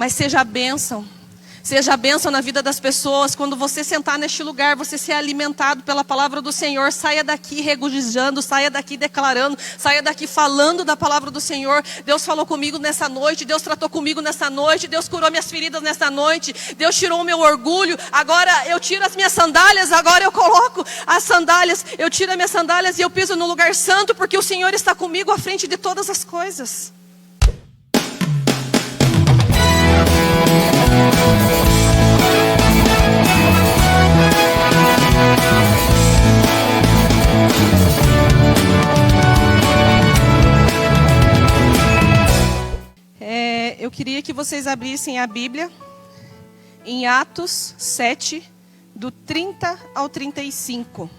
mas seja a bênção. Seja a bênção na vida das pessoas. Quando você sentar neste lugar, você ser alimentado pela palavra do Senhor. Saia daqui regozijando, saia daqui declarando, saia daqui falando da palavra do Senhor. Deus falou comigo nessa noite, Deus tratou comigo nessa noite, Deus curou minhas feridas nessa noite, Deus tirou o meu orgulho. Agora eu tiro as minhas sandálias, agora eu coloco as sandálias, eu tiro as minhas sandálias e eu piso no lugar santo, porque o Senhor está comigo à frente de todas as coisas. Eu queria que vocês abrissem a Bíblia em Atos 7, do 30 ao 35.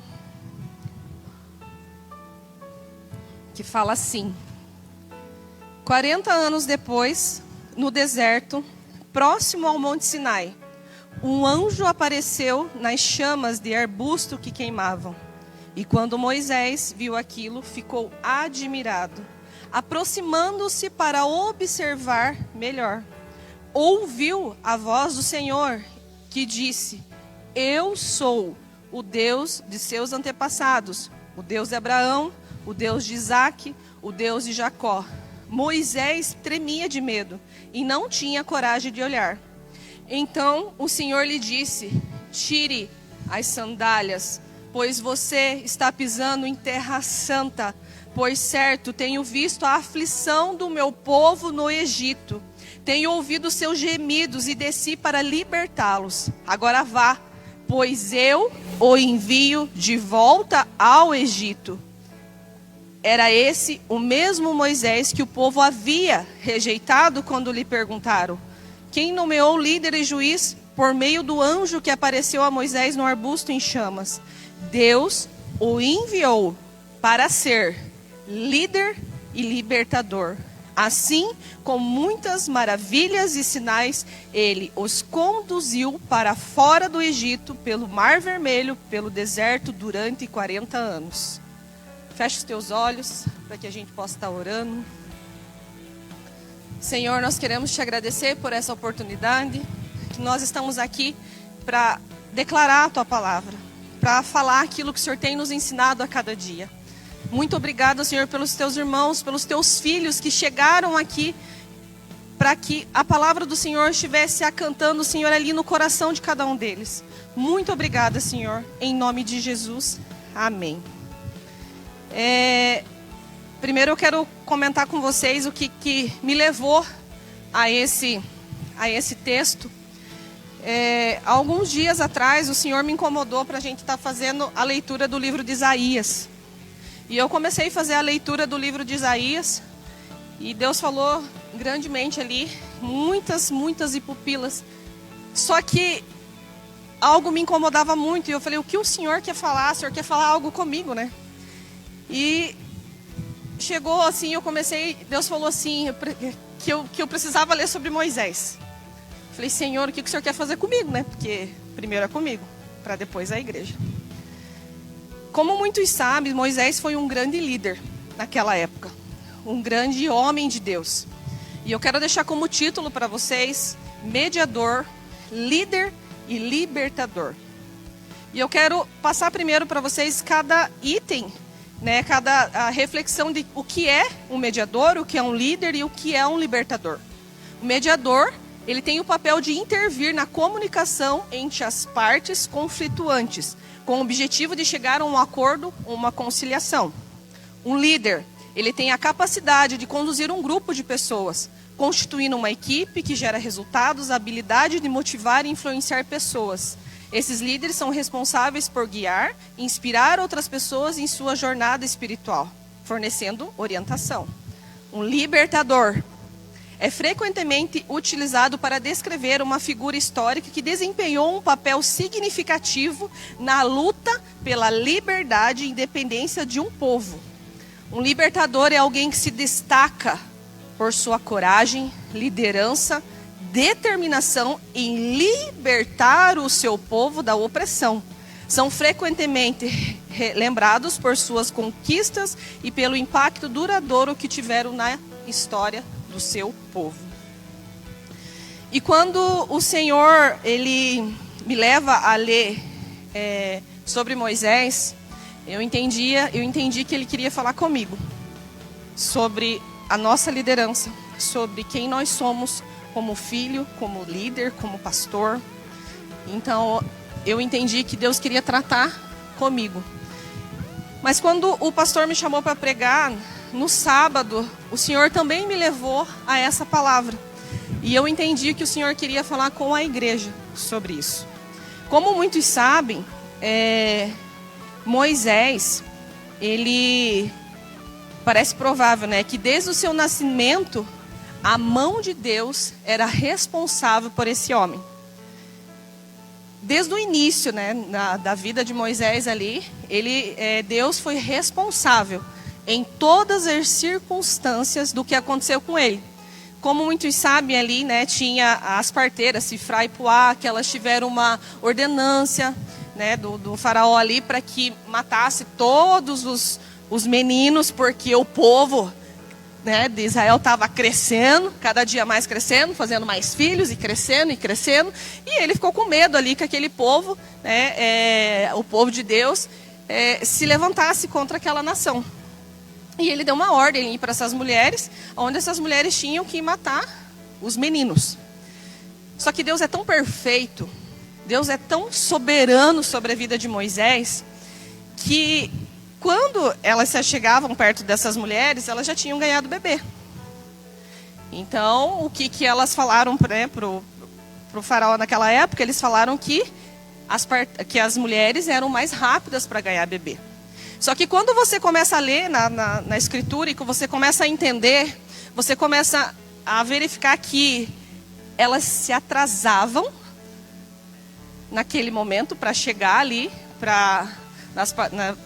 Que fala assim: 40 anos depois, no deserto, próximo ao Monte Sinai, um anjo apareceu nas chamas de arbusto que queimavam. E quando Moisés viu aquilo, ficou admirado. Aproximando-se para observar melhor, ouviu a voz do Senhor que disse: Eu sou o Deus de seus antepassados, o Deus de Abraão, o Deus de Isaque, o Deus de Jacó. Moisés tremia de medo e não tinha coragem de olhar. Então o Senhor lhe disse: Tire as sandálias, pois você está pisando em terra santa. Pois certo, tenho visto a aflição do meu povo no Egito. Tenho ouvido seus gemidos e desci para libertá-los. Agora vá, pois eu o envio de volta ao Egito. Era esse o mesmo Moisés que o povo havia rejeitado quando lhe perguntaram: quem nomeou líder e juiz por meio do anjo que apareceu a Moisés no arbusto em chamas? Deus o enviou para ser líder e libertador. Assim, com muitas maravilhas e sinais, ele os conduziu para fora do Egito, pelo Mar Vermelho, pelo deserto, durante 40 anos. Feche os teus olhos, para que a gente possa estar orando. Senhor, nós queremos te agradecer por essa oportunidade, que nós estamos aqui para declarar a tua palavra, para falar aquilo que o Senhor tem nos ensinado a cada dia. Muito obrigada, Senhor, pelos teus irmãos, pelos teus filhos que chegaram aqui para que a palavra do Senhor estivesse acantando, Senhor, ali no coração de cada um deles. Muito obrigada, Senhor, em nome de Jesus. Amém. Primeiro eu quero comentar com vocês o que me levou a esse texto. Alguns dias atrás, o Senhor me incomodou para a gente estar fazendo a leitura do livro de Isaías. E eu comecei a fazer a leitura do livro de Isaías, e Deus falou grandemente ali, muitas e pupilas. Só que algo me incomodava muito, e eu falei: o que o Senhor quer falar? O Senhor quer falar algo comigo, né? E chegou assim, Deus falou assim, que eu precisava ler sobre Moisés. Falei: Senhor, o que o Senhor quer fazer comigo, né? Porque primeiro é comigo, para depois a igreja. Como muitos sabem, Moisés foi um grande líder naquela época. Um grande homem de Deus. E eu quero deixar como título para vocês: mediador, líder e libertador. E eu quero passar primeiro para vocês cada item, né, cada reflexão de o que é um mediador, o que é um líder e o que é um libertador. O mediador, ele tem o papel de intervir na comunicação entre as partes conflituantes, com o objetivo de chegar a um acordo, uma conciliação. Um líder, ele tem a capacidade de conduzir um grupo de pessoas, constituindo uma equipe que gera resultados, a habilidade de motivar e influenciar pessoas. Esses líderes são responsáveis por guiar e inspirar outras pessoas em sua jornada espiritual, fornecendo orientação. Um libertador é frequentemente utilizado para descrever uma figura histórica que desempenhou um papel significativo na luta pela liberdade e independência de um povo. Um libertador é alguém que se destaca por sua coragem, liderança, determinação em libertar o seu povo da opressão. São frequentemente lembrados por suas conquistas e pelo impacto duradouro que tiveram na história do seu povo. E quando o Senhor, Ele me leva a ler sobre Moisés, eu entendi que Ele queria falar comigo sobre a nossa liderança, sobre quem nós somos como filho, como líder, como pastor. Então, eu entendi que Deus queria tratar comigo. Mas quando o pastor me chamou para pregar, no sábado, o Senhor também me levou a essa palavra. E eu entendi que o Senhor queria falar com a igreja sobre isso. Como muitos sabem, Moisés, ele parece provável, né, que desde o seu nascimento, a mão de Deus era responsável por esse homem. Desde o início, né, da vida de Moisés ali, Deus foi responsável em todas as circunstâncias do que aconteceu com ele. Como muitos sabem ali, né, tinha as parteiras, Sifrá e Puá, que elas tiveram uma ordenância, né, do faraó ali para que matasse todos os meninos, porque o povo, né, de Israel estava crescendo, cada dia mais crescendo, fazendo mais filhos e crescendo, e ele ficou com medo ali que aquele povo, né, o povo de Deus, se levantasse contra aquela nação. E ele deu uma ordem para essas mulheres, onde essas mulheres tinham que matar os meninos. Só que Deus é tão perfeito, Deus é tão soberano sobre a vida de Moisés, que quando elas se chegavam perto dessas mulheres, elas já tinham ganhado bebê. Então, o que elas falaram, né, pro faraó naquela época? Eles falaram que as mulheres eram mais rápidas para ganhar bebê. Só que quando você começa a ler na escritura e que você começa a entender, você começa a verificar que elas se atrasavam naquele momento para chegar ali,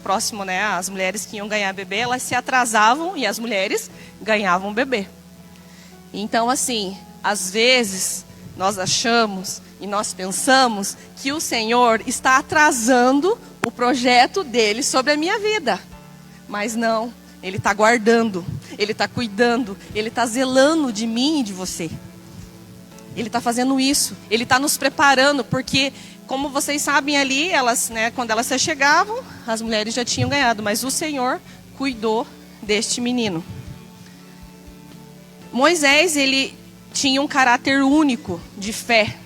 próximo, né, as mulheres que iam ganhar bebê, elas se atrasavam e as mulheres ganhavam bebê. Então, assim, às vezes nós achamos e nós pensamos que o Senhor está atrasando o projeto dele sobre a minha vida. Mas não, ele está guardando, ele está cuidando, ele está zelando de mim e de você. Ele está fazendo isso, ele está nos preparando, porque, como vocês sabem ali, elas, né, quando elas se chegavam, as mulheres já tinham ganhado, mas o Senhor cuidou deste menino. Moisés, ele tinha um caráter único de fé,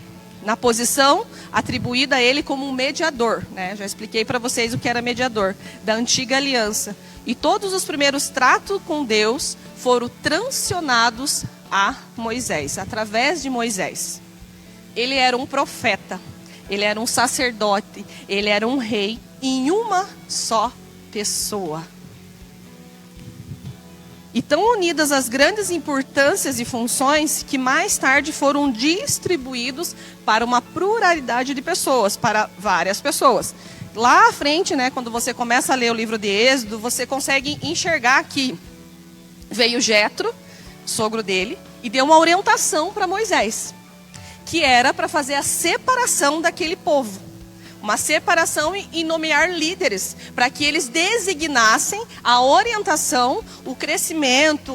na posição atribuída a ele como um mediador, né? Já expliquei para vocês o que era mediador, da antiga aliança. E todos os primeiros tratos com Deus foram transicionados a Moisés, através de Moisés. Ele era um profeta, ele era um sacerdote, ele era um rei em uma só pessoa. E tão unidas as grandes importâncias e funções que mais tarde foram distribuídos para uma pluralidade de pessoas, para várias pessoas. Lá à frente, né, quando você começa a ler o livro de Êxodo, você consegue enxergar que veio Jetro, sogro dele, e deu uma orientação para Moisés, que era para fazer a separação daquele povo. Uma separação e nomear líderes, para que eles designassem a orientação, o crescimento,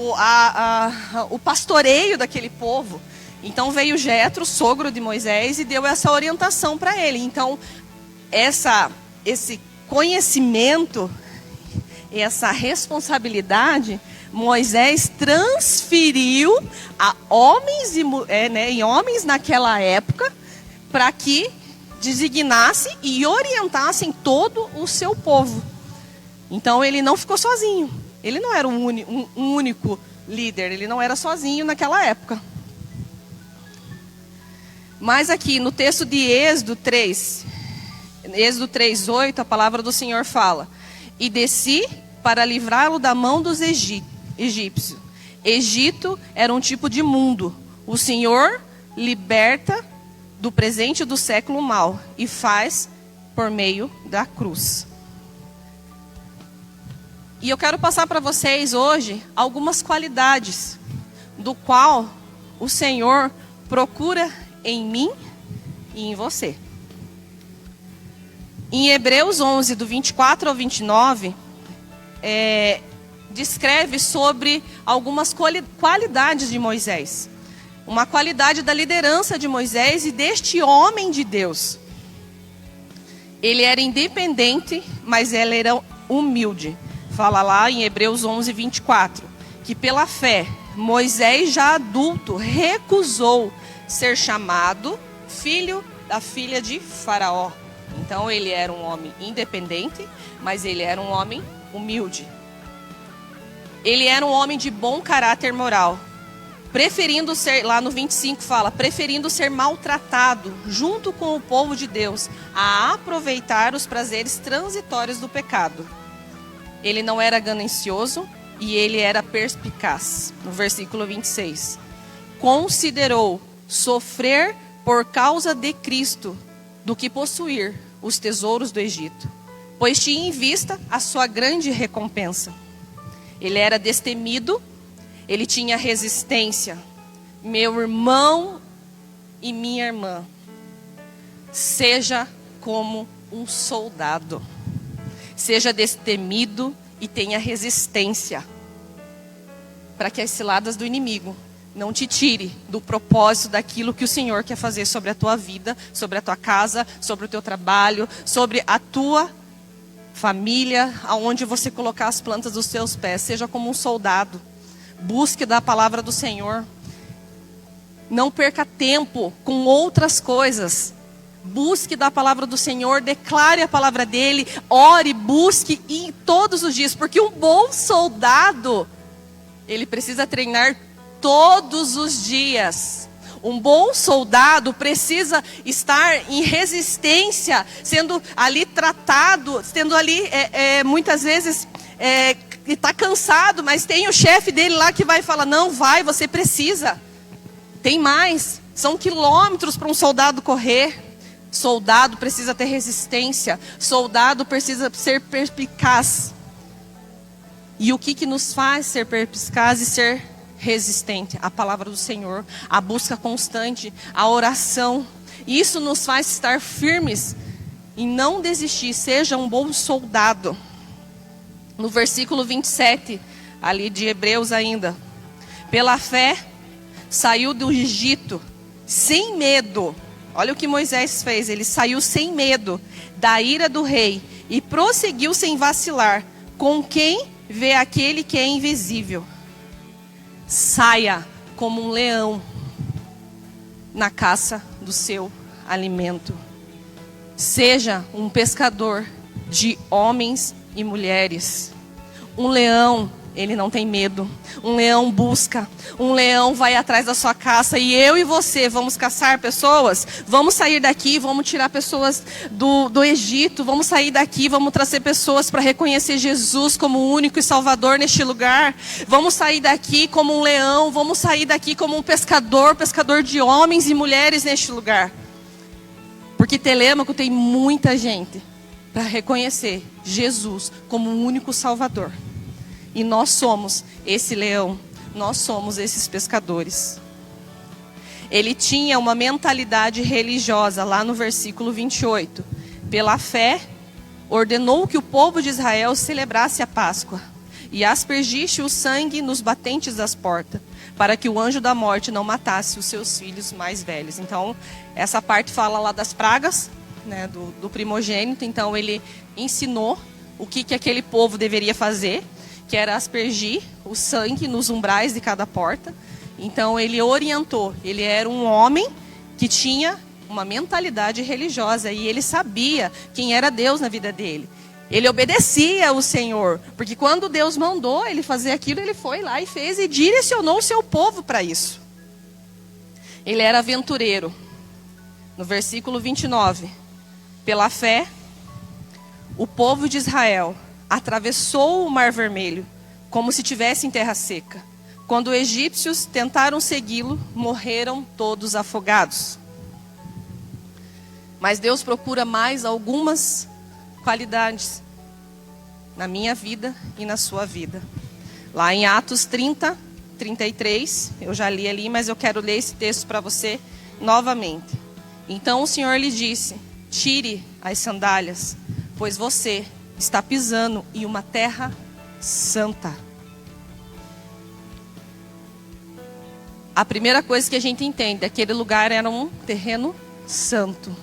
o pastoreio daquele povo. Então veio Jetro, sogro de Moisés, e deu essa orientação para ele. Então, esse conhecimento, essa responsabilidade, Moisés transferiu a homens em homens naquela época, para que designasse e orientassem todo o seu povo. Então ele não ficou sozinho. Ele não era um único líder, ele não era sozinho naquela época. Mas aqui no texto de Êxodo 3:8, a palavra do Senhor fala: e desci para livrá-lo da mão dos egípcios. Egito era um tipo de mundo. O Senhor liberta do presente do século mal e faz por meio da cruz. E eu quero passar para vocês hoje algumas qualidades do qual o Senhor procura em mim e em você. Em Hebreus 11, do 24 ao 29, descreve sobre algumas qualidades de Moisés. uma qualidade da liderança de Moisés e deste homem de Deus. Ele era independente, mas ele era humilde. Fala lá em Hebreus 11, 24, que pela fé, Moisés já adulto recusou ser chamado filho da filha de Faraó. Então ele era um homem independente, mas ele era um homem humilde. Ele era um homem de bom caráter moral. Preferindo ser, lá no 25 fala, preferindo ser maltratado junto com o povo de Deus a aproveitar os prazeres transitórios do pecado. Ele não era ganancioso e ele era perspicaz. No versículo 26. Considerou sofrer por causa de Cristo do que possuir os tesouros do Egito, pois tinha em vista a sua grande recompensa. Ele era destemido, ele tinha resistência. Meu irmão e minha irmã, seja como um soldado. Seja destemido e tenha resistência, para que as ciladas do inimigo não te tire do propósito daquilo que o Senhor quer fazer sobre a tua vida, sobre a tua casa, sobre o teu trabalho, sobre a tua família, aonde você colocar as plantas dos teus pés. Seja como um soldado. Busque da palavra do Senhor. Não perca tempo com outras coisas. Busque da palavra do Senhor, declare a palavra dele, ore, busque e todos os dias, porque um bom soldado, ele precisa treinar todos os dias. Um bom soldado precisa estar em resistência, sendo ali tratado, sendo ali muitas vezes está cansado, mas tem o chefe dele lá que vai falar, não, vai, você precisa. Tem mais, são quilômetros para um soldado correr. Soldado precisa ter resistência, soldado precisa ser perspicaz. E o que nos faz ser perspicaz e ser resistente? A palavra do Senhor, a busca constante, a oração. Isso nos faz estar firmes e não desistir. Seja um bom soldado. No versículo 27, ali de Hebreus ainda. Pela fé, saiu do Egito sem medo. Olha o que Moisés fez. Ele saiu sem medo da ira do rei e prosseguiu sem vacilar. Com quem vê aquele que é invisível. Saia como um leão na caça do seu alimento. Seja um pescador de homens e mulheres. Um leão, ele não tem medo. Um leão busca. Um leão vai atrás da sua caça. E eu e você vamos caçar pessoas. Vamos sair daqui, vamos tirar pessoas do Egito. Vamos sair daqui, vamos trazer pessoas para reconhecer Jesus como o único e salvador neste lugar. Vamos sair daqui como um leão. Vamos sair daqui como um pescador de homens e mulheres neste lugar. Porque Telêmaco tem muita gente para reconhecer Jesus como o único salvador. E nós somos esse leão, nós somos esses pescadores. Ele tinha uma mentalidade religiosa, lá no versículo 28. Pela fé, ordenou que o povo de Israel celebrasse a Páscoa. E aspergiste o sangue nos batentes das portas, para que o anjo da morte não matasse os seus filhos mais velhos. Então, essa parte fala lá das pragas, né, do primogênito. Então, ele ensinou o que aquele povo deveria fazer, que era aspergir o sangue nos umbrais de cada porta. Então ele orientou, ele era um homem que tinha uma mentalidade religiosa e ele sabia quem era Deus na vida dele. Ele obedecia ao Senhor, porque quando Deus mandou ele fazer aquilo, ele foi lá e fez e direcionou o seu povo para isso. Ele era aventureiro. No versículo 29, pela fé, o povo de Israel atravessou o Mar Vermelho, como se estivesse em terra seca. Quando os egípcios tentaram segui-lo, morreram todos afogados. Mas Deus procura mais algumas qualidades na minha vida e na sua vida. Lá em Atos 30, 33, eu já li ali, mas eu quero ler esse texto para você novamente. Então o Senhor lhe disse, tire as sandálias, pois você está pisando em uma terra santa. a primeira coisa que a gente entende, aquele lugar era um terreno santo.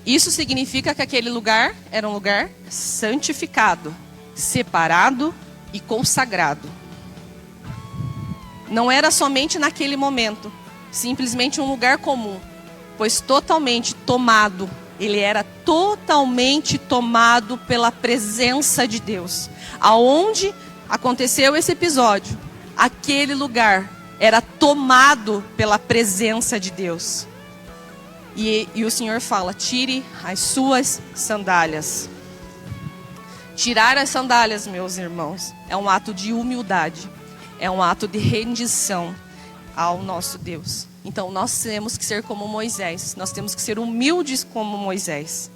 Isso significa que aquele lugar era um lugar santificado, separado e consagrado. Não era somente naquele momento, simplesmente um lugar comum, pois totalmente tomado, ele era totalmente tomado pela presença de Deus. Aonde aconteceu esse episódio, aquele lugar era tomado pela presença de Deus. E o Senhor fala, tire as suas sandálias. Tirar as sandálias, meus irmãos, é um ato de humildade. É um ato de rendição ao nosso Deus. Então nós temos que ser como Moisés. Nós temos que ser humildes como Moisés.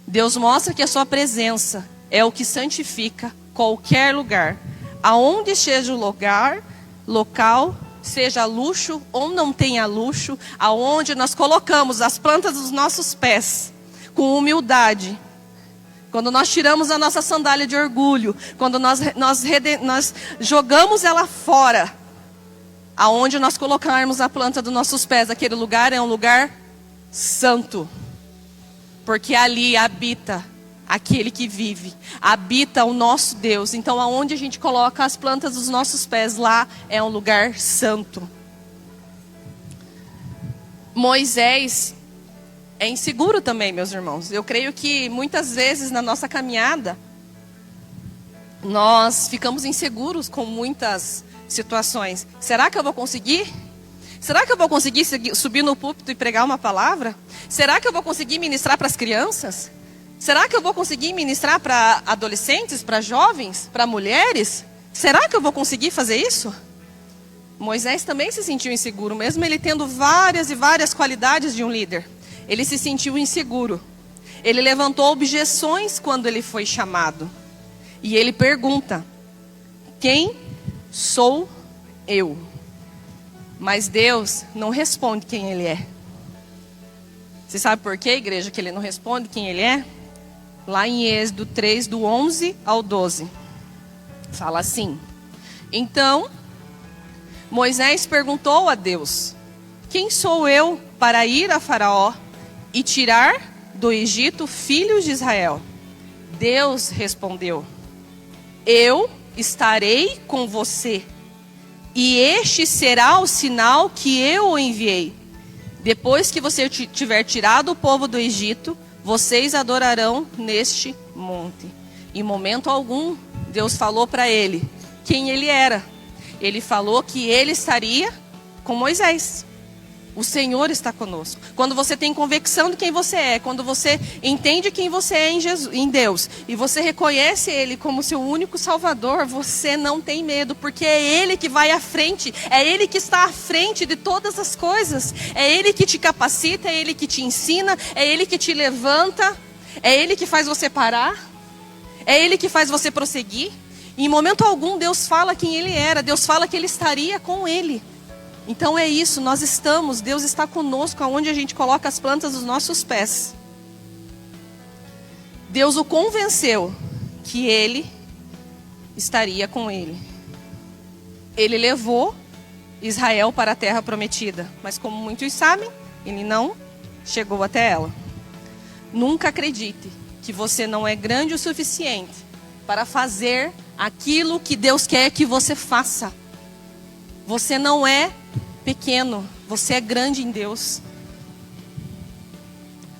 Deus mostra que a sua presença é o que santifica qualquer lugar. Aonde esteja o local, seja luxo ou não tenha luxo, aonde nós colocamos as plantas dos nossos pés com humildade. Quando nós tiramos a nossa sandália de orgulho, quando nós jogamos ela fora, aonde nós colocarmos a planta dos nossos pés, aquele lugar é um lugar santo. Porque ali habita aquele que vive, habita o nosso Deus. Então aonde a gente coloca as plantas dos nossos pés, lá é um lugar santo. Moisés é inseguro também, meus irmãos. Eu creio que muitas vezes na nossa caminhada, nós ficamos inseguros com muitas situações. Será que eu vou conseguir? Será que eu vou conseguir subir no púlpito e pregar uma palavra? Será que eu vou conseguir ministrar para as crianças? Será que eu vou conseguir ministrar para adolescentes, para jovens, para mulheres? Será que eu vou conseguir fazer isso? Moisés também se sentiu inseguro, mesmo ele tendo várias e várias qualidades de um líder. Ele se sentiu inseguro. Ele levantou objeções quando ele foi chamado. E ele pergunta, quem sou eu? Mas Deus não responde quem ele é. Você sabe por quê, igreja, que ele não responde quem ele é? Lá em Êxodo 3, do 11 ao 12. Fala assim. Então, Moisés perguntou a Deus, quem sou eu para ir a Faraó e tirar do Egito filhos de Israel? Deus respondeu, eu estarei com você, e este será o sinal que eu o enviei. Depois que você tiver tirado o povo do Egito, vocês adorarão neste monte. Em momento algum, Deus falou para ele quem ele era. Ele falou que ele estaria com Moisés. O Senhor está conosco. Quando você tem convicção de quem você é, quando você entende quem você é em Deus, e você reconhece Ele como seu único Salvador, você não tem medo, porque é Ele que vai à frente, é Ele que está à frente de todas as coisas, é Ele que te capacita, é Ele que te ensina, é Ele que te levanta, é Ele que faz você parar, é Ele que faz você prosseguir. E em momento algum Deus fala quem Ele era, Deus fala que Ele estaria com Ele. Então é isso, nós estamos, Deus está conosco aonde a gente coloca as plantas dos nossos pés. Deus o convenceu que Ele estaria com ele. Ele levou Israel para a terra prometida, mas como muitos sabem, ele não chegou até ela. Nunca acredite que você não é grande o suficiente para fazer aquilo que Deus quer que você faça. Você não é pequeno, você é grande em Deus.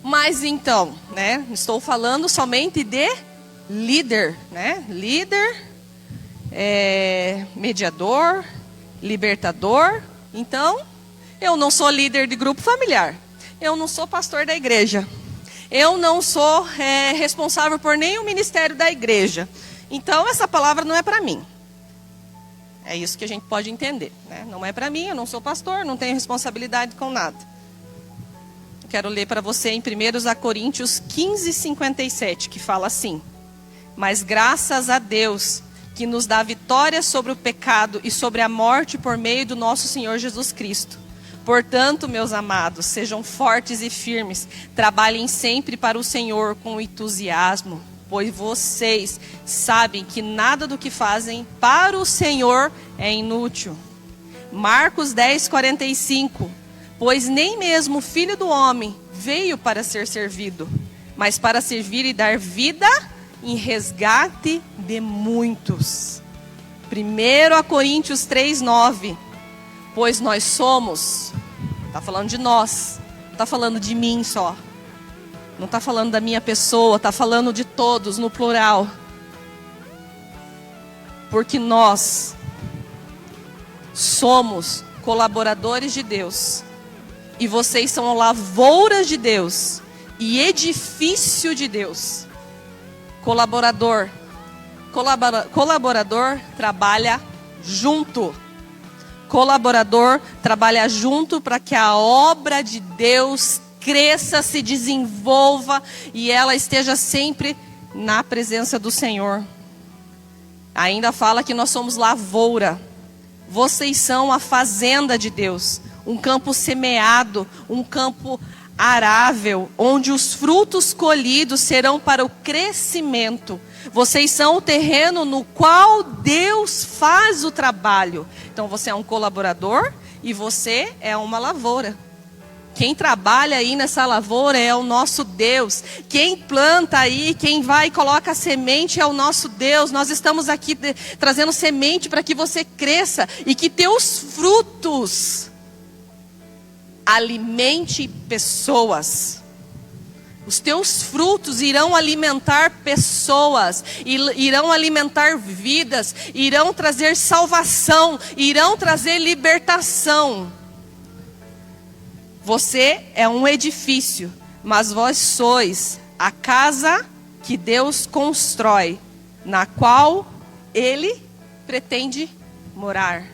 Mas então, estou falando somente de líder, Líder, mediador, libertador. Então, eu não sou líder de grupo familiar. Eu não sou pastor da igreja. Eu não sou responsável por nenhum ministério da igreja. Então, essa palavra não é para mim. É isso que a gente pode entender, Não é para mim, eu não sou pastor, não tenho responsabilidade com nada. Eu quero ler para você em 1 Coríntios 15:57, que fala assim: mas graças a Deus, que nos dá vitória sobre o pecado e sobre a morte por meio do nosso Senhor Jesus Cristo. Portanto, meus amados, sejam fortes e firmes, trabalhem sempre para o Senhor com entusiasmo, pois vocês sabem que nada do que fazem para o Senhor é inútil, Marcos 10:45. Pois nem mesmo o Filho do Homem veio para ser servido, mas para servir e dar vida em resgate de muitos. 1 Coríntios 3:9. Pois nós somos, está falando de nós, não está falando de mim só, não está falando da minha pessoa, está falando de todos no plural. Porque nós somos colaboradores de Deus, e vocês são lavouras de Deus e edifício de Deus. Colaborador trabalha junto. Colaborador trabalha junto para que a obra de Deus cresça, se desenvolva e ela esteja sempre na presença do Senhor. Ainda fala que nós somos lavoura. Vocês são a fazenda de Deus, um campo semeado, um campo arável, onde os frutos colhidos serão para o crescimento. Vocês são o terreno no qual Deus faz o trabalho. Então você é um colaborador e você é uma lavoura. Quem trabalha aí nessa lavoura é o nosso Deus. Quem planta aí, quem vai e coloca a semente é o nosso Deus. Nós estamos aqui trazendo semente para que você cresça e que teus frutos alimente pessoas. Os teus frutos irão alimentar pessoas, irão alimentar vidas, irão trazer salvação, irão trazer libertação. Você é um edifício, mas vós sois a casa que Deus constrói, na qual Ele pretende morar.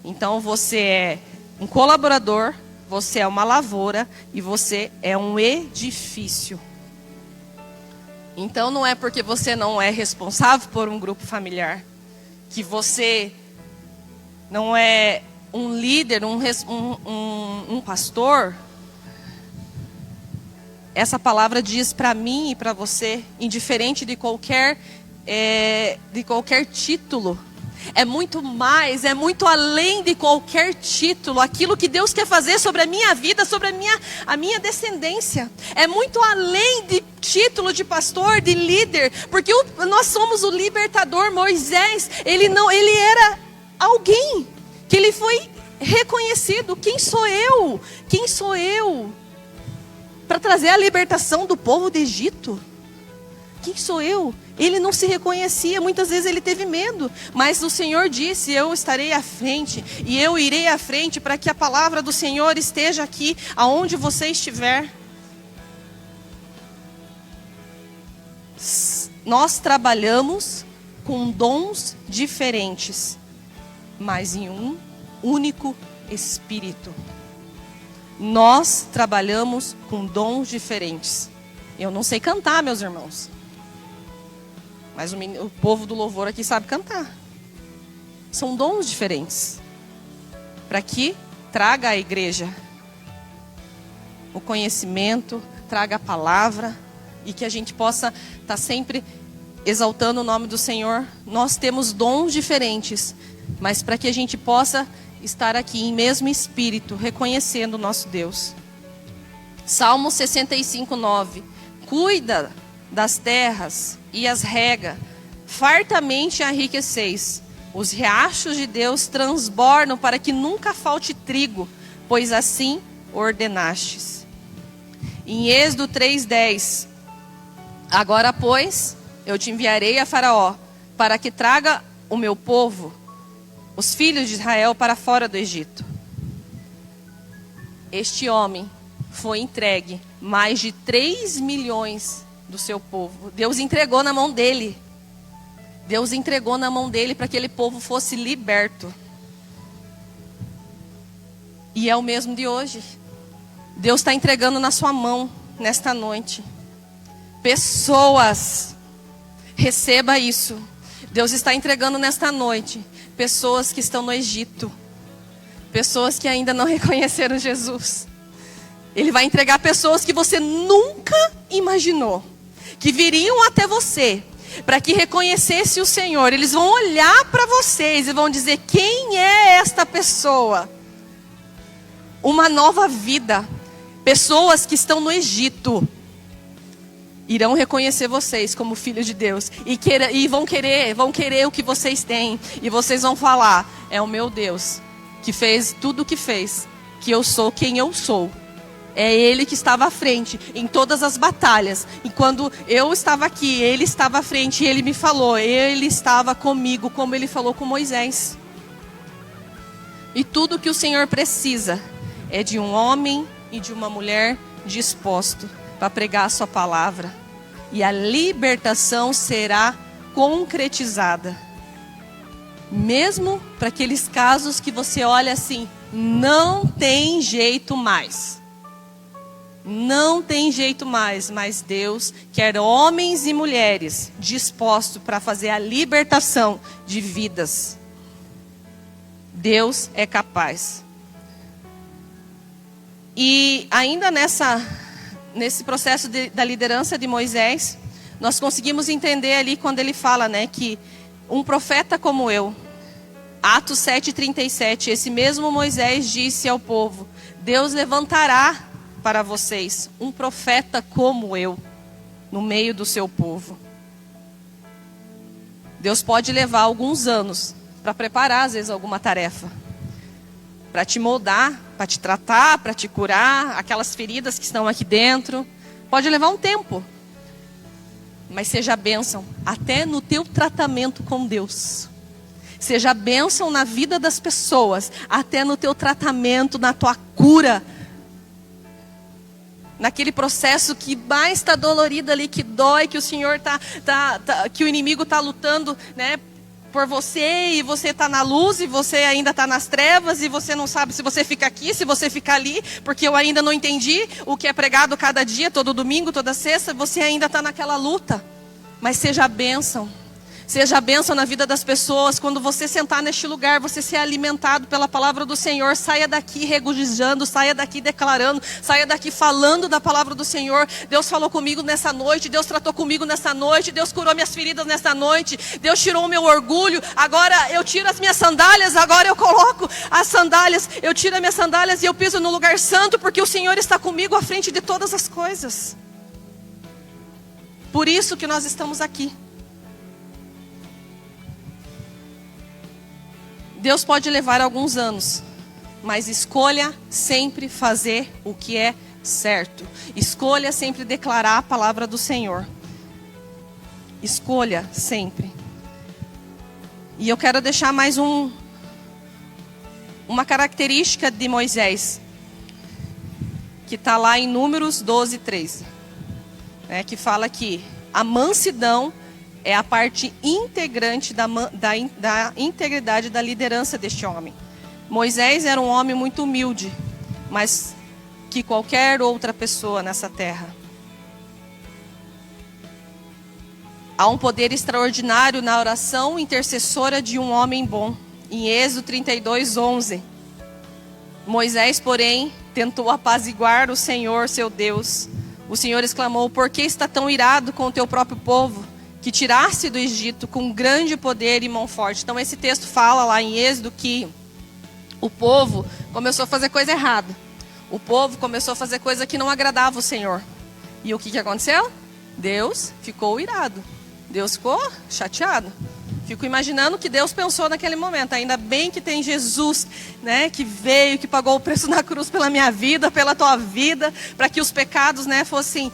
Então você é um colaborador, você é uma lavoura e você é um edifício. Então não é porque você não é responsável por um grupo familiar, que você não é um líder, um pastor. Essa palavra diz para mim e para você, indiferente de qualquer título. É muito mais, é muito além de qualquer título. Aquilo que Deus quer fazer sobre a minha vida, sobre a minha descendência. É muito além de título de pastor, de líder. Porque nós somos o libertador. Moisés, ele era alguém que ele foi reconhecido. Quem sou eu? Quem sou eu? Para trazer a libertação do povo do Egito. Quem sou eu? Ele não se reconhecia, muitas vezes ele teve medo. Mas o Senhor disse, eu estarei à frente. E eu irei à frente para que a palavra do Senhor esteja aqui, aonde você estiver. Nós trabalhamos com dons diferentes, mas em um único Espírito. Nós trabalhamos com dons diferentes. Eu não sei cantar, meus irmãos. Mas o povo do louvor aqui sabe cantar. São dons diferentes. Para que traga à igreja o conhecimento, traga a palavra. E que a gente possa estar sempre exaltando o nome do Senhor. Nós temos dons diferentes. Mas para que a gente possa estar aqui em mesmo espírito, reconhecendo o nosso Deus. Salmo 65:9. Cuida das terras e as rega, fartamente a enriqueceis. Os riachos de Deus transbordam para que nunca falte trigo, pois assim ordenastes. Em Êxodo 3:10. Agora, pois, eu te enviarei a Faraó, para que traga o meu povo, os filhos de Israel, para fora do Egito. Este homem foi entregue mais de 3 milhões do seu povo. Deus entregou na mão dele. Deus entregou na mão dele para que aquele povo fosse liberto. E é o mesmo de hoje. Deus está entregando na sua mão nesta noite. Pessoas, receba isso. Deus está entregando nesta noite pessoas que estão no Egito. Pessoas que ainda não reconheceram Jesus. Ele vai entregar pessoas que você nunca imaginou, que viriam até você, para que reconhecesse o Senhor. Eles vão olhar para vocês e vão dizer: quem é esta pessoa? Uma nova vida. Pessoas que estão no Egito irão reconhecer vocês como filhos de Deus e vão querer o que vocês têm, e vocês vão falar: é o meu Deus que fez tudo o que fez, que eu sou quem eu sou. É Ele que estava à frente em todas as batalhas. E quando eu estava aqui, Ele estava à frente e Ele me falou. Ele estava comigo, como Ele falou com Moisés. E tudo que o Senhor precisa é de um homem e de uma mulher disposto para pregar a sua palavra. E a libertação será concretizada. Mesmo para aqueles casos que você olha assim: não tem jeito mais. Não tem jeito mais, mas Deus quer homens e mulheres dispostos para fazer a libertação de vidas. Deus é capaz. E ainda nesse processo da liderança de Moisés, nós conseguimos entender ali quando ele fala, né, que um profeta como eu, Atos 7:37, esse mesmo Moisés disse ao povo: Deus levantará para vocês um profeta como eu no meio do seu povo. Deus pode levar alguns anos para preparar às vezes alguma tarefa, para te moldar, para te tratar, para te curar aquelas feridas que estão aqui dentro. Pode levar um tempo, mas seja bênção até no teu tratamento com Deus. Seja bênção na vida das pessoas, até no teu tratamento, na tua cura. Naquele processo que mais está dolorido ali, que dói, que o Senhor que o inimigo está lutando, né, por você, e você está na luz, e você ainda está nas trevas, e você não sabe se você fica aqui, se você fica ali, porque eu ainda não entendi o que é pregado cada dia, todo domingo, toda sexta. Você ainda está naquela luta, mas seja a bênção. Seja a bênção na vida das pessoas. Quando você sentar neste lugar, você ser alimentado pela palavra do Senhor. Saia daqui regozijando, saia daqui declarando, saia daqui falando da palavra do Senhor. Deus falou comigo nessa noite, Deus tratou comigo nessa noite, Deus curou minhas feridas nessa noite, Deus tirou o meu orgulho. Agora eu tiro as minhas sandálias, agora eu coloco as sandálias, eu tiro as minhas sandálias e eu piso no lugar santo, porque o Senhor está comigo à frente de todas as coisas. Por isso que nós estamos aqui. Deus pode levar alguns anos, mas escolha sempre fazer o que é certo. Escolha sempre declarar a palavra do Senhor. Escolha sempre. E eu quero deixar mais uma característica de Moisés, que está lá em Números 12:13, que fala que a mansidão é a parte integrante da integridade da liderança deste homem. Moisés era um homem muito humilde, mas que qualquer outra pessoa nessa terra. Há um poder extraordinário na oração intercessora de um homem bom. Em Êxodo 32:11. Moisés, porém, tentou apaziguar o Senhor, seu Deus. O Senhor exclamou: por que está tão irado com o teu próprio povo, que tiraste do Egito com grande poder e mão forte? Então esse texto fala lá em Êxodo que o povo começou a fazer coisa errada. O povo começou a fazer coisa que não agradava o Senhor. E o que aconteceu? Deus ficou irado. Deus ficou chateado. Fico imaginando o que Deus pensou naquele momento. Ainda bem que tem Jesus, né, que veio, que pagou o preço na cruz pela minha vida, pela tua vida, para que os pecados, né, fossem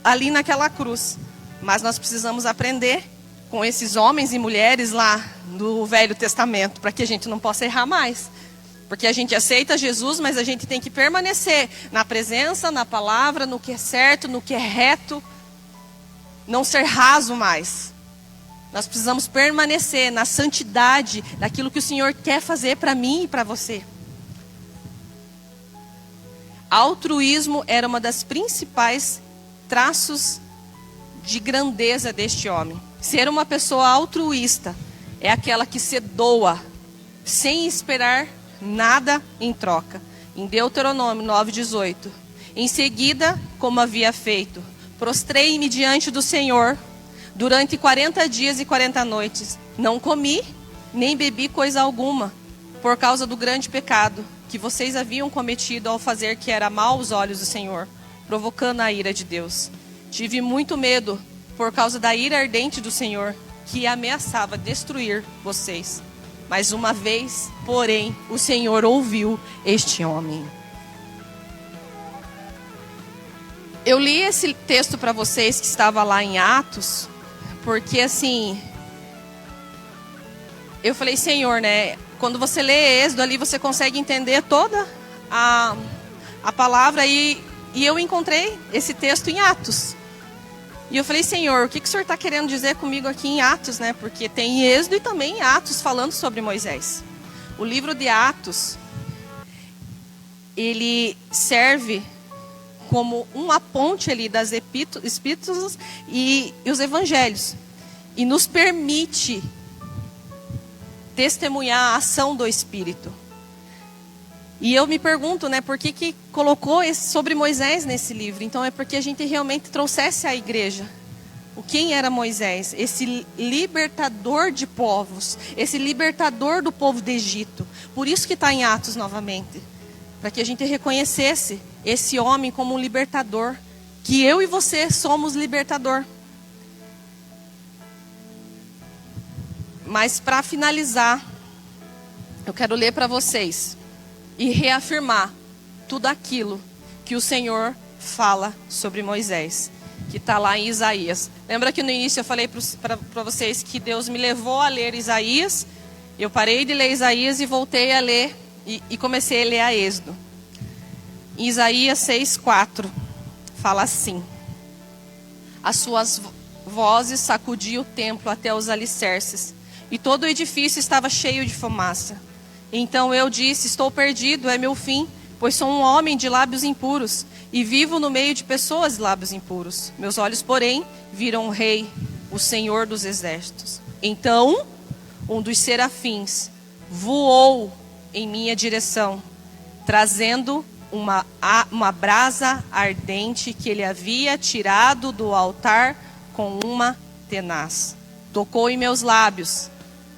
ali naquela cruz. Mas nós precisamos aprender com esses homens e mulheres lá do Velho Testamento, para que a gente não possa errar mais. Porque a gente aceita Jesus, mas a gente tem que permanecer na presença, na palavra, no que é certo, no que é reto. Não ser raso mais. Nós precisamos permanecer na santidade daquilo que o Senhor quer fazer para mim e para você. Altruísmo era uma das principais traços de grandeza deste homem. Ser uma pessoa altruísta é aquela que se doa sem esperar nada em troca. Em Deuteronômio 9:18. Em seguida, como havia feito, prostrei-me diante do Senhor, Durante 40 dias e 40 noites, não comi, nem bebi coisa alguma, por causa do grande pecado que vocês haviam cometido ao fazer que era mal aos olhos do Senhor, provocando a ira de Deus. Tive muito medo por causa da ira ardente do Senhor, que ameaçava destruir vocês. Mas uma vez, porém, o Senhor ouviu este homem. Eu li esse texto para vocês que estava lá em Atos, porque assim, eu falei, Senhor, né? Quando você lê Êxodo ali, você consegue entender toda a palavra e eu encontrei esse texto em Atos. E eu falei, Senhor, o que o Senhor está querendo dizer comigo aqui em Atos, né? Porque tem Êxodo e também Atos falando sobre Moisés. O livro de Atos, ele serve como uma ponte ali das epístolas e os evangelhos. E nos permite testemunhar a ação do Espírito. E eu me pergunto, né, por que colocou sobre Moisés nesse livro? Então é porque a gente realmente trouxesse à igreja quem era Moisés, esse libertador de povos, esse libertador do povo do Egito. Por isso que está em Atos novamente, para que a gente reconhecesse esse homem como um libertador, que eu e você somos libertador. Mas para finalizar, eu quero ler para vocês e reafirmar tudo aquilo que o Senhor fala sobre Moisés, que está lá em Isaías. Lembra que no início eu falei para vocês que Deus me levou a ler Isaías? Eu parei de ler Isaías e voltei a ler e comecei a ler a Êxodo. Em Isaías 6:4 fala assim: as suas vozes sacudiam o templo até os alicerces, e todo o edifício estava cheio de fumaça. Então eu disse, estou perdido, é meu fim, pois sou um homem de lábios impuros, e vivo no meio de pessoas de lábios impuros. Meus olhos, porém, viram o Rei, o Senhor dos Exércitos. Então, um dos serafins voou em minha direção, trazendo uma brasa ardente que ele havia tirado do altar com uma tenaz. Tocou em meus lábios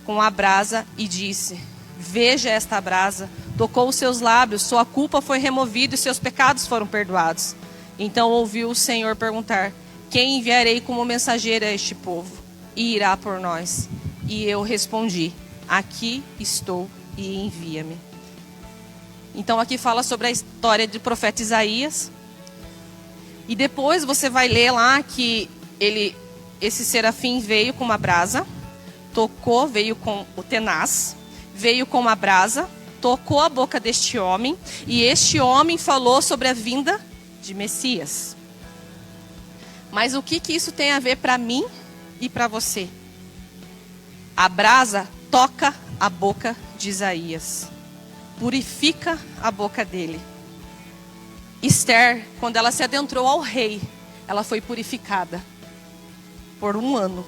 com a brasa e disse, veja esta brasa. Tocou os seus lábios, sua culpa foi removida e seus pecados foram perdoados. Então ouviu o Senhor perguntar, quem enviarei como mensageiro a este povo? E irá por nós. E eu respondi, aqui estou e envia-me. Então aqui fala sobre a história do profeta Isaías. E depois você vai ler lá que esse serafim veio com uma brasa, tocou, veio com o tenaz, veio com uma brasa, tocou a boca deste homem, e este homem falou sobre a vinda de Messias. Mas o que isso tem a ver para mim e para você? A brasa toca a boca de Isaías, purifica a boca dele. Esther, quando ela se adentrou ao rei, ela foi purificada por 1 ano,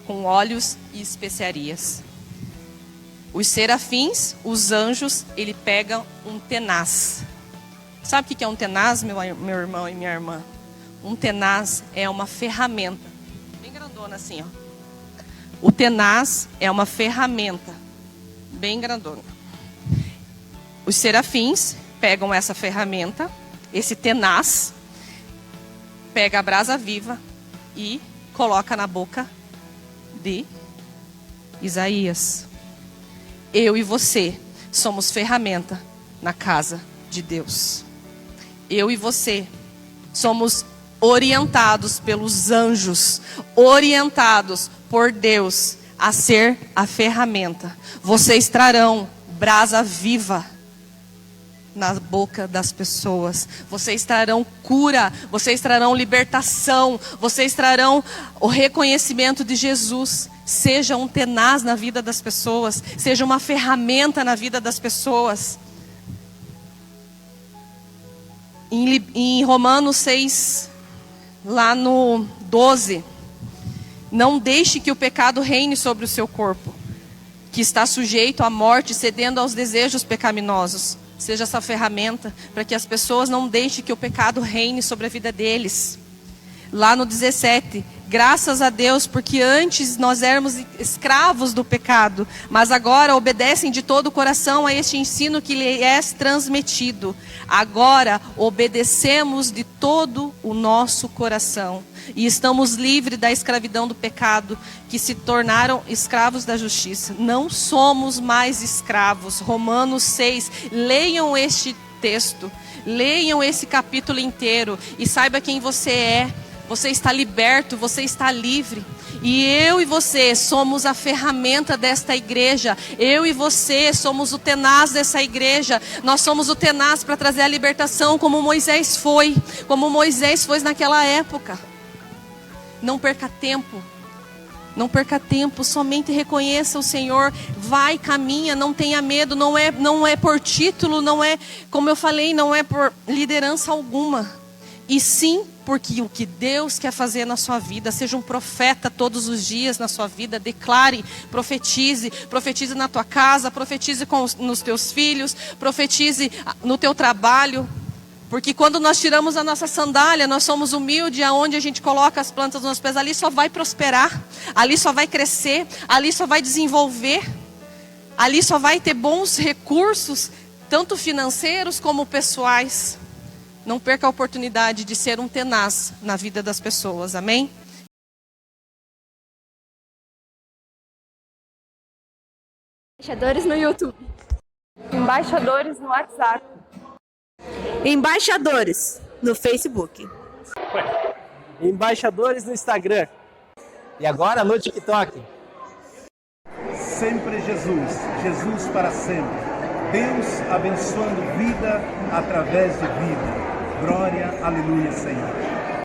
com óleos e especiarias. Os serafins, os anjos, ele pegam um tenaz. Sabe o que é um tenaz, meu irmão e minha irmã? Um tenaz é uma ferramenta, bem grandona assim, ó. O tenaz é uma ferramenta, bem grandona. Os serafins pegam essa ferramenta, esse tenaz, pega a brasa viva e coloca na boca de Isaías. Eu e você somos ferramenta na casa de Deus. Eu e você somos orientados pelos anjos, orientados por Deus a ser a ferramenta. Vocês trarão brasa viva na boca das pessoas. Vocês trarão cura, vocês trarão libertação, vocês trarão o reconhecimento de Jesus. Seja um tenaz na vida das pessoas, seja uma ferramenta na vida das pessoas. Em Romanos 6, lá no 12, não deixe que o pecado reine sobre o seu corpo, que está sujeito à morte, cedendo aos desejos pecaminosos. Seja essa ferramenta para que as pessoas não deixem que o pecado reine sobre a vida deles. Lá no 17, Graças a Deus, porque antes nós éramos escravos do pecado, mas agora obedecem de todo o coração a este ensino que lhe é transmitido. Agora obedecemos de todo o nosso coração e estamos livres da escravidão do pecado, que se tornaram escravos da justiça. Não somos mais escravos. Romanos 6, leiam este texto, leiam esse capítulo inteiro e saiba quem você é. Você está liberto, você está livre. E eu e você somos a ferramenta desta igreja. Eu e você somos o tenaz dessa igreja. Nós somos o tenaz para trazer a libertação, como Moisés foi. Como Moisés foi naquela época. Não perca tempo. Não perca tempo, somente reconheça o Senhor. Vai, caminha, não tenha medo. Não é por título, não é, como eu falei, não é por liderança alguma. E sim, porque o que Deus quer fazer na sua vida, seja um profeta todos os dias na sua vida, declare, profetize na tua casa, profetize nos teus filhos, profetize no teu trabalho. Porque quando nós tiramos a nossa sandália, nós somos humildes, aonde a gente coloca as plantas dos nossos pés, ali só vai prosperar, ali só vai crescer, ali só vai desenvolver, ali só vai ter bons recursos, tanto financeiros como pessoais. Não perca a oportunidade de ser um tenaz na vida das pessoas, amém? Embaixadores no YouTube. Embaixadores no WhatsApp. Embaixadores no Facebook. Embaixadores no Instagram. E agora no TikTok. Sempre Jesus, Jesus para sempre. Deus abençoando vida através de vida. Glória, aleluia, Senhor.